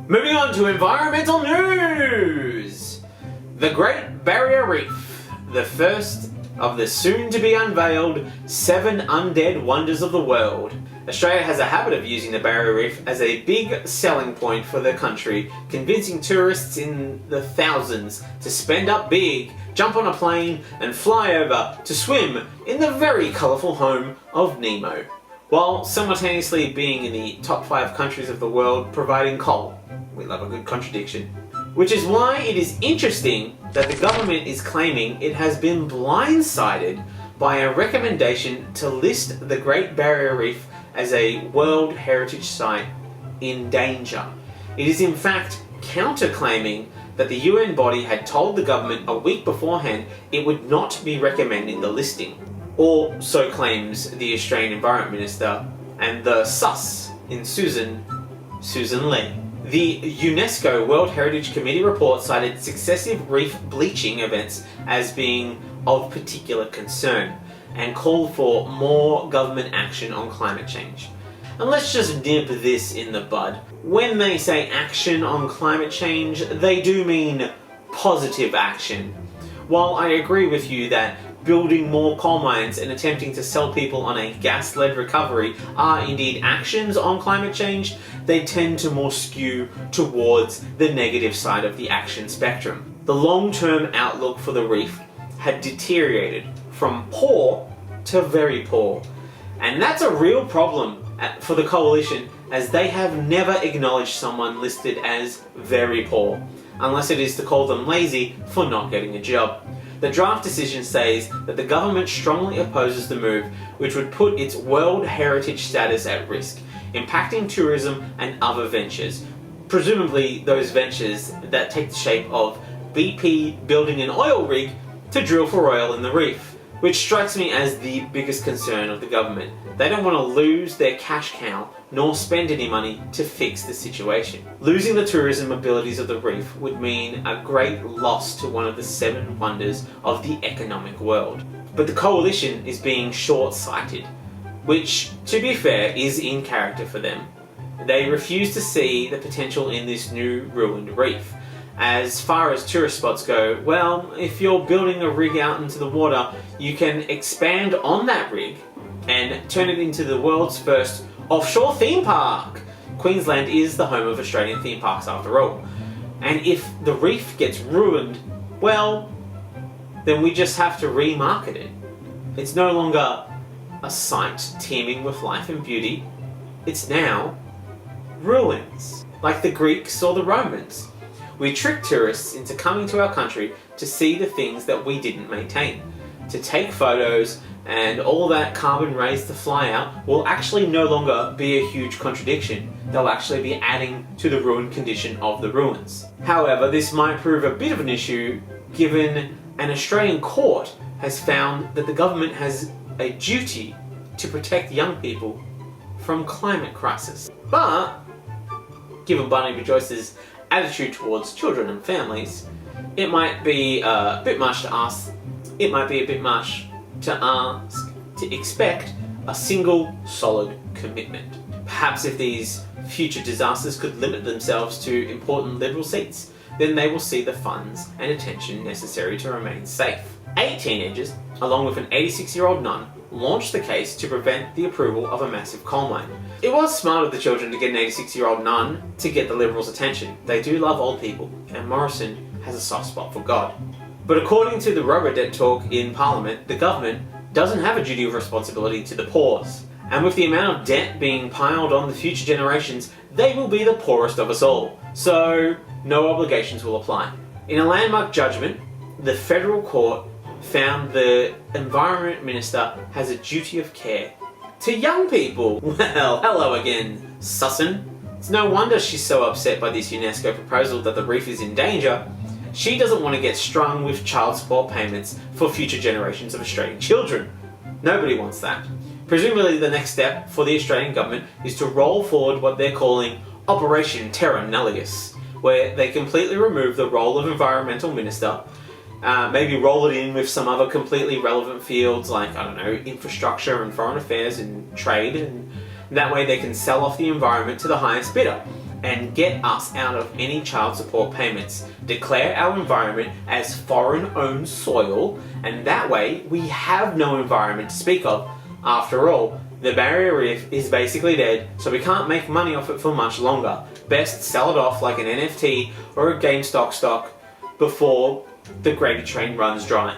Moving on to environmental news! The Great Barrier Reef, the first of the soon-to-be unveiled 7 undead wonders of the world. Australia has a habit of using the Barrier Reef as a big selling point for the country, convincing tourists in the thousands to spend up big, jump on a plane and fly over to swim in the very colourful home of Nemo, while simultaneously being in the top 5 countries of the world providing coal. We love a good contradiction. Which is why it is interesting that the government is claiming it has been blindsided by a recommendation to list the Great Barrier Reef as a World Heritage Site in danger. It is in fact counter-claiming that the UN body had told the government a week beforehand it would not be recommending the listing. Or so claims the Australian Environment Minister and the sus in Susan Lee. The UNESCO World Heritage Committee report cited successive reef bleaching events as being of particular concern and called for more government action on climate change. And let's just nip this in the bud. When they say action on climate change, they do mean positive action. While I agree with you that building more coal mines and attempting to sell people on a gas-led recovery are indeed actions on climate change, they tend to more skew towards the negative side of the action spectrum. The long-term outlook for the reef had deteriorated from poor to very poor. And that's a real problem for the coalition, as they have never acknowledged someone listed as very poor, unless it is to call them lazy for not getting a job. The draft decision says that the government strongly opposes the move, which would put its World Heritage status at risk, impacting tourism and other ventures, presumably those ventures that take the shape of BP building an oil rig to drill for oil in the reef, which strikes me as the biggest concern of the government. They don't want to lose their cash cow, nor spend any money to fix the situation. Losing the tourism abilities of the reef would mean a great loss to one of the 7 wonders of the economic world. But the coalition is being short-sighted, which, to be fair, is in character for them. They refuse to see the potential in this new ruined reef. As far as tourist spots go, well, if you're building a rig out into the water, you can expand on that rig and turn it into the world's first offshore theme park. Queensland is the home of Australian theme parks after all. And if the reef gets ruined, well, then we just have to remarket it. It's no longer a site teeming with life and beauty. It's now ruins, like the Greeks or the Romans. We trick tourists into coming to our country to see the things that we didn't maintain, to take photos, and all that carbon rays to fly out will actually no longer be a huge contradiction. They'll actually be adding to the ruined condition of the ruins. However, this might prove a bit of an issue given an Australian court has found that the government has a duty to protect young people from climate crisis. But, given Barnaby Joyce's attitude towards children and families, it might be a bit much to ask. It might be a bit much to ask to expect a single solid commitment. Perhaps if these future disasters could limit themselves to important Liberal seats, then they will see the funds and attention necessary to remain safe. 8 teenagers, along with an 86-year-old nun, launched the case to prevent the approval of a massive coal mine. It was smart of the children to get an 86-year-old nun to get the Liberals' attention. They do love old people, and Morrison has a soft spot for God. But according to the Robodebt talk in Parliament, the government doesn't have a duty of responsibility to the poor. And with the amount of debt being piled on the future generations, they will be the poorest of us all. So, no obligations will apply. In a landmark judgment, the federal court found the Environment Minister has a duty of care to young people. Well, hello again, Susan. It's no wonder she's so upset by this UNESCO proposal that the reef is in danger. She doesn't want to get strung with child support payments for future generations of Australian children. Nobody wants that. Presumably the next step for the Australian government is to roll forward what they're calling Operation Terra Nullius, where they completely remove the role of Environmental Minister, maybe roll it in with some other completely relevant fields like, I don't know, infrastructure and foreign affairs and trade, and that way they can sell off the environment to the highest bidder. and get us out of any child support payments. Declare our environment as foreign-owned soil, and that way we have no environment to speak of. After all, the barrier reef is basically dead, so we can't make money off it for much longer. Best sell it off like an NFT or a GameStop stock before the gravy train runs dry.